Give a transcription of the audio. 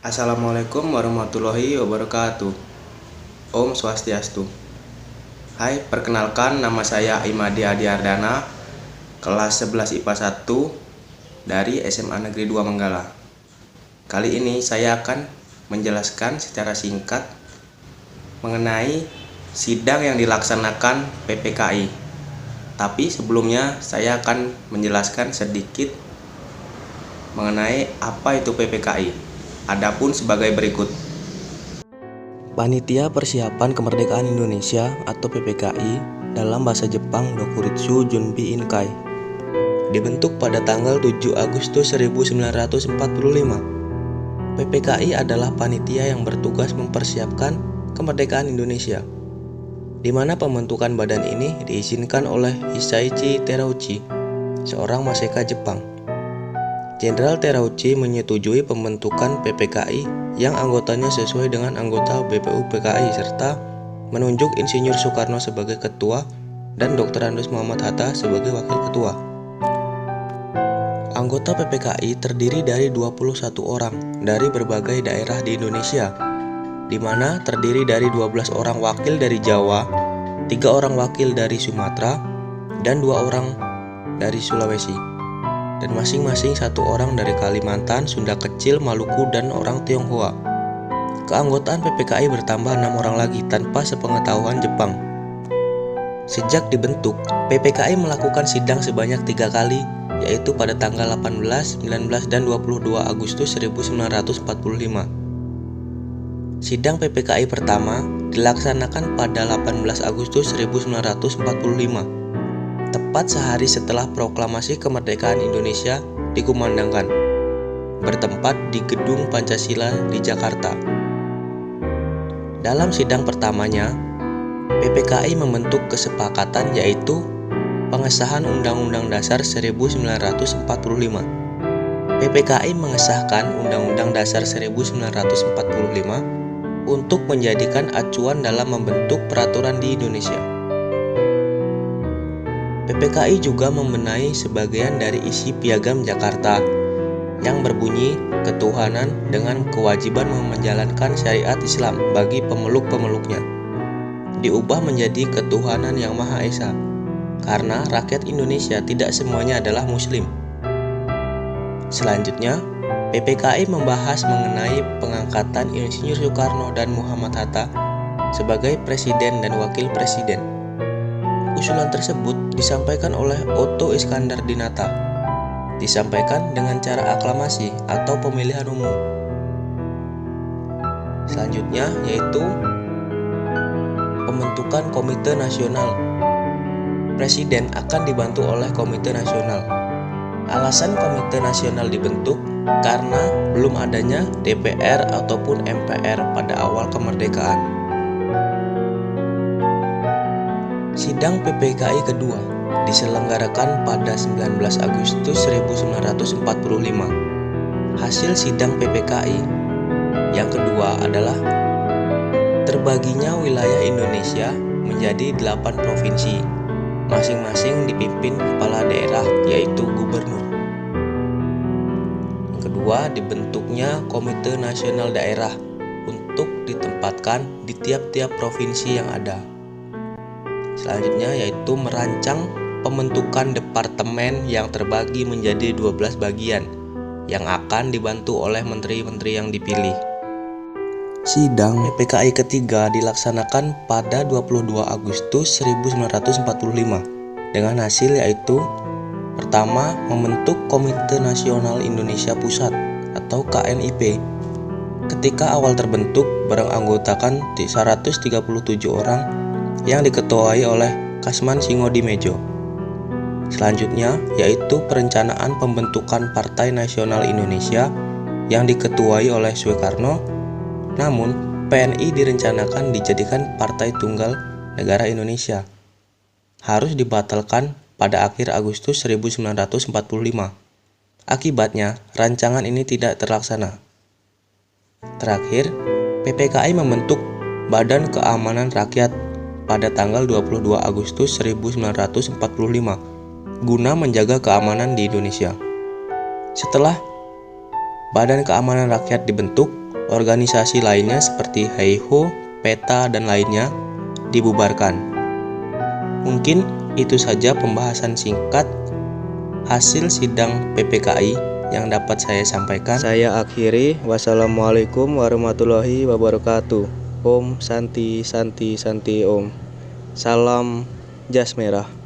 Assalamualaikum warahmatullahi wabarakatuh. Om Swastiastu. Hai, perkenalkan nama saya Imadi Adiardana, kelas 11 IPA 1 dari SMA Negeri 2 Manggala. Kali ini saya akan menjelaskan secara singkat mengenai sidang yang dilaksanakan PPKI. Tapi sebelumnya saya akan menjelaskan sedikit mengenai apa itu PPKI. Adapun sebagai berikut. Panitia Persiapan Kemerdekaan Indonesia atau PPKI dalam bahasa Jepang Dokuritsu Junbi Inkai dibentuk pada tanggal 7 Agustus 1945. PPKI adalah panitia yang bertugas mempersiapkan kemerdekaan Indonesia, di mana pembentukan badan ini diizinkan oleh Hisaichi Terauchi, seorang maseka Jepang. Jenderal Terauchi menyetujui pembentukan PPKI yang anggotanya sesuai dengan anggota BPUPKI serta menunjuk Insinyur Soekarno sebagai ketua dan Dr. Andes Muhammad Hatta sebagai wakil ketua. Anggota PPKI terdiri dari 21 orang dari berbagai daerah di Indonesia, di mana terdiri dari 12 orang wakil dari Jawa, 3 orang wakil dari Sumatera, dan 2 orang dari Sulawesi, dan masing-masing 1 orang dari Kalimantan, Sunda Kecil, Maluku, dan orang Tionghoa. Keanggotaan PPKI bertambah 6 orang lagi tanpa sepengetahuan Jepang. Sejak dibentuk, PPKI melakukan sidang sebanyak 3 kali, yaitu pada tanggal 18, 19, dan 22 Agustus 1945. Sidang PPKI pertama dilaksanakan pada 18 Agustus 1945. Tepat sehari setelah proklamasi kemerdekaan Indonesia dikumandangkan, bertempat di Gedung Pancasila di Jakarta. Dalam sidang pertamanya, PPKI membentuk kesepakatan yaitu pengesahan Undang-Undang Dasar 1945. PPKI mengesahkan Undang-Undang Dasar 1945 untuk menjadikan acuan dalam membentuk peraturan di Indonesia. PPKI juga membenahi sebagian dari isi Piagam Jakarta yang berbunyi ketuhanan dengan kewajiban menjalankan syariat Islam bagi pemeluk-pemeluknya, diubah menjadi ketuhanan yang Maha Esa, karena rakyat Indonesia tidak semuanya adalah Muslim. Selanjutnya, PPKI membahas mengenai pengangkatan Insinyur Soekarno dan Muhammad Hatta sebagai Presiden dan Wakil Presiden. Usulan tersebut disampaikan oleh Otto Iskandar Dinata, disampaikan dengan cara aklamasi atau pemilihan umum. Selanjutnya yaitu pembentukan Komite Nasional. Presiden akan dibantu oleh Komite Nasional. Alasan Komite Nasional dibentuk karena belum adanya DPR ataupun MPR pada awal kemerdekaan. Sidang PPKI kedua diselenggarakan pada 19 Agustus 1945. Hasil sidang PPKI yang kedua adalah terbaginya wilayah Indonesia menjadi 8 provinsi, masing-masing dipimpin kepala daerah yaitu gubernur. Yang kedua, dibentuknya Komite Nasional Daerah untuk ditempatkan di tiap-tiap provinsi yang ada. Selanjutnya yaitu merancang pembentukan departemen yang terbagi menjadi 12 bagian yang akan dibantu oleh menteri-menteri yang dipilih. Sidang PPKI ketiga dilaksanakan pada 22 Agustus 1945 dengan hasil yaitu pertama, membentuk Komite Nasional Indonesia Pusat atau KNIP. Ketika awal terbentuk beranggotakan 137 orang yang diketuai oleh Kasman Singodimedjo. Selanjutnya yaitu perencanaan pembentukan Partai Nasional Indonesia yang diketuai oleh Soekarno, namun PNI direncanakan dijadikan Partai Tunggal Negara Indonesia. Harus dibatalkan pada akhir Agustus 1945. Akibatnya, rancangan ini tidak terlaksana. Terakhir, PPKI membentuk Badan Keamanan Rakyat pada tanggal 22 Agustus 1945 guna menjaga keamanan di Indonesia. Setelah Badan Keamanan Rakyat dibentuk, Organisasi lainnya seperti HIHO, PETA, dan lainnya dibubarkan. Mungkin itu saja pembahasan singkat hasil sidang PPKI yang dapat saya sampaikan. Saya akhiri. Wassalamualaikum warahmatullahi wabarakatuh. Om Santi Santi Santi Om. Salam jas merah.